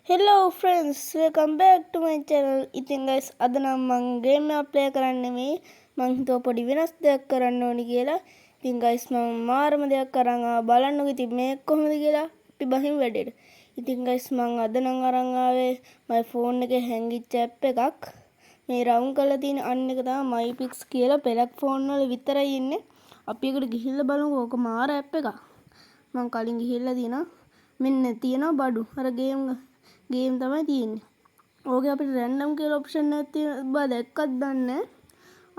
Hello friends welcome back ටු මයි channel. ඉතින් guys අද නම් මම ගේම් එකක් ප්ලේ කරන්නේ මේ මං හිතුවා පොඩි වෙනස් දෙයක් කරන්න ඕනි කියලා. ඉතින් guys මම මාරම දෙයක් අරන් ආවා. බලන්නකෝ ඉතින් මේක කොහොමද කියලා. අපි බහින් වැඩේට. ඉතින් guys මම අද නම් අරන් ආවේ මගේ ෆෝන් එකේ හැංගිච්ච ඇප් එකක්. මේ රවුන්ඩ් කරලා තියෙන අන්න එක තමයි MyPix කියලා. පෙරක් ෆෝන් වල විතරයි ඉන්නේ. අපි එකට ගිහිල්ලා බලමුකෝ. ඕක මාර ඇප් එකක්. මම කලින් ගිහිල්ලා තියෙනවා. මෙන්න තියෙනවා බඩු. අර ගේම් තමයි තියෙන්නේ. ඕකේ අපිට රැන්ඩම් කියලා ඔප්ෂන් එකක් තියෙන බා දැක්කත් දන්නේ.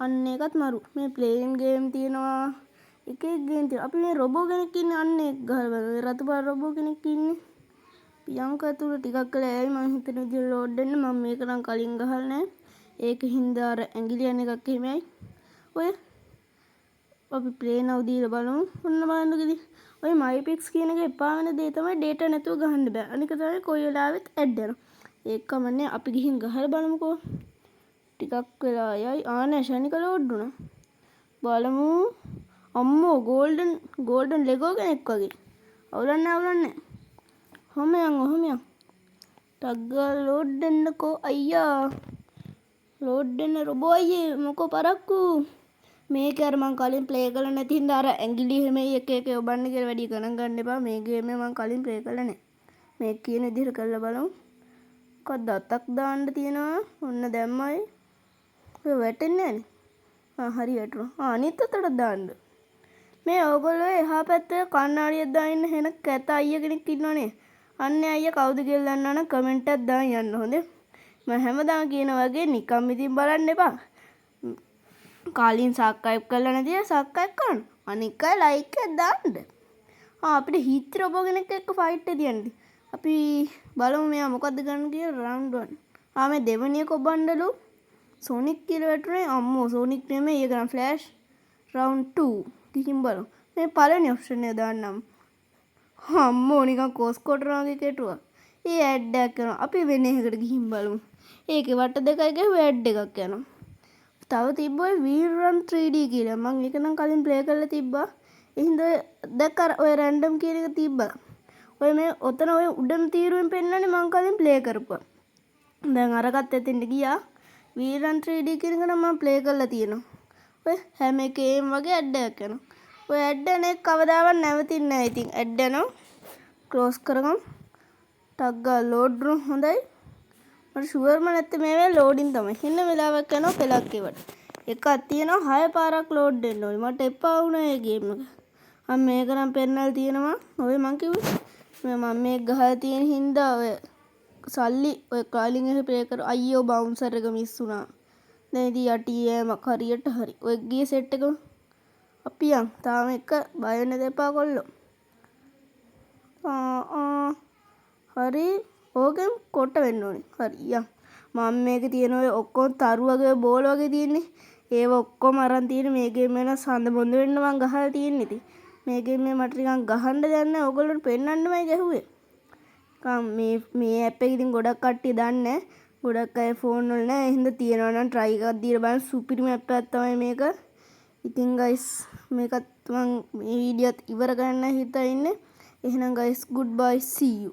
අන්න ඒකත් මරු. මේ ප්ලේයින් ගේම් තියෙනවා. එක එක ගේම් තියෙනවා. අපි මේ රොබෝ කෙනෙක් ඉන්නේ අන්න ඒක ගහලා රතු පාට රොබෝ කෙනෙක් ඉන්නේ. පියංක ඇතුළ ටිකක් කළා ඇයි මම හිතන විදිහට ලෝඩ් වෙන්න මම මේක නම් කලින් ගහලා නැහැ. ඒකින්ද අර ඇඟිලියන් එකක් එහෙමයි. ඔය අපි ප්ලේ නව් දීලා බලමු. ඔන්න බලන්නකදී. ඔය MyPix කියන එක එපා වෙන දේ තමයි data නැතුව ගහන්න බෑ. අනික තමයි කොයි වෙලාවෙත් ඇඩ් වෙනවා. ඒක කමන්නේ අපි ගිහින් ගහලා බලමුකෝ. ටිකක් වෙලා යයි. ආනේ ශනික ලෝඩ් වුණා. බලමු. අම්මෝ ගෝල්ඩන් ලෙගෝ කෙනෙක් වගේ. අවුලන්නේ. ඔහොම යන්. ටග් ලෝඩ් වෙන්නකෝ අයියා. ලෝඩ් වෙන්න රොබෝ අයියේ මොකෝ පරක්කු. මේක අර මං කලින් ප්ලේ කරලා නැති හින්දා අර ඇඟිලි හැමයි එක එක ඔබන්න කියලා වැඩි ගණන් ගන්න එපා. මේ ගේම් එක මං කලින් ප්ලේ කරලා නැහැ. මේක කියන විදිහට කරලා බලමු. මොකක්ද අතක් දාන්න තියෙනවා. ඔන්න දැම්මයි. ඔය වැටෙන්නේ නැහනේ. හරි වැටුණා. අනිත් අතට දාන්න. මේ ඕගොල්ලෝ එහා පැත්තේ කණ්ණාඩියක් දාගෙන ඉන්න හෙන කැත අයියා කෙනෙක් ඉන්නවනේ. අන්නේ අයියා කවුද කියලා දන්නවනම් කමෙන්ට් එකක් දාන්න යන්න හොඳේ. මම හැමදාම කියන වගේ නිකම් ඉතින් බලන්න එපා. කාලින් සබ්ස්ක්‍රයිබ් කරලා නැති අය සබ්ස්ක්‍රයිබ් කරන්න. අනික ලයික් එකක් දාන්න. අපිට හිත් රොබෝ කෙනෙක් එක්ක ෆයිට් එක තියන්නේ. අපි බලමු මෙයා මොකද්ද ගන්න කියලා රවුන්ඩ් 1. මේ දෙවෙනි එක ඔබන්නලු සොනික් කියලා වැටුනේ. අම්මෝ සොනික් නෙමෙයි ඒක නම් ෆ්ලෑෂ්. රවුන්ඩ් 2 ගිහින් බලමු. මේ පළවෙනි ඔප්ෂන් එක දාන්නම්. අම්මෝ නිකන් කොස්කොටරා වගේ කෙටුවා. ඒ ඇඩ් එකක් කරනවා. අපි වෙන එකකට ගිහින් බලමු. ඒකේ වට දෙකයි ගහුවා ඇඩ් එකක් යනවා. තව තිබ්බොයි වීරන් 3D කියලා. මම ඒක නම් කලින් ප්ලේ කරලා තිබ්බා. ඒ හින්දා දැක්ක ඔය රැන්ඩම් කියන එක තිබ්බා. ඔය මේ ඔතන ඔය උඩම තීරුවෙන් පෙන්නන්නේ මම කලින් ප්ලේ කරපුවා. දැන් අරකට එතෙන්ට ගියා. වීරන් 3D කියන එක නම් මම ප්ලේ කරලා තියෙනවා. ඔය හැම එකේම වගේ ඇඩ් එකක් යනවා. ඔය ඇඩ් එක කවදාවත් නැවතින්නේ නැහැ. ඉතින් ඇඩ් යනවා. ක්ලෝස් කරගමු. ටග් ගාලා ලෝඩ් වුණා හොඳයි. මට ෂුවර්ම නැත්නම් මේ වෙලාව ලෝඩින් තමයි. ඉන්න වෙලාවක් යනවා පෙලක් ඒවට. එකක් තියෙනවා 6 පාරක් ලෝඩ් වෙන්න ඕනේ. මට එපා වුණා ඒ ගේම් එක. මේක නම් පෙන්නල් තියෙනවා. ඔය මං කිව්වේ මම මේක ගහලා තියෙන හින්දා ඔය සල්ලි ඔය කාලින් එක ප්ලේ කර අයියෝ බවුන්සර් එක මිස් වුණා. දැන් ඉතින් යටි යෑමක් හරියට හරි. ඔය ගියේ සෙට් එක අපි යන්. තාම එක බය වෙන්න දෙපා කොල්ලෝ. හරි. ඕකෙන් කොට වෙන්න ඕනේ. හරි යන්. මම මේකේ තියෙන ඔය ඔක්කොම තරු වගේ බෝල වගේ තියෙන්නේ. ඒව ඔක්කොම අරන් තියෙන මේ ගේම් එක සඳ බොඳ වෙන්න මං ගහලා තියෙන්නේ ඉතින්. මේ ගේම් එක මට නිකන් ගහන්න දෙයක් නැහැ. ඕගොල්ලන්ට පෙන්නන්නමයි ගැහුවේ. මේ ඇප් එක ඉතින් ගොඩක් කට්ටිය දන්නේ නැහැ. ගොඩක් අය ෆෝන් වල නැහැ. ඒ හින්දා තියනවා නම් try එකක් දීලා බලන්න. සුපිරිම ඇප් එකක් තමයි මේක. ඉතින් guys මේකත් මං මේ වීඩියෝත් ඉවර කරන්න හිතා ඉන්නේ. එහෙනම් guys goodbye see you.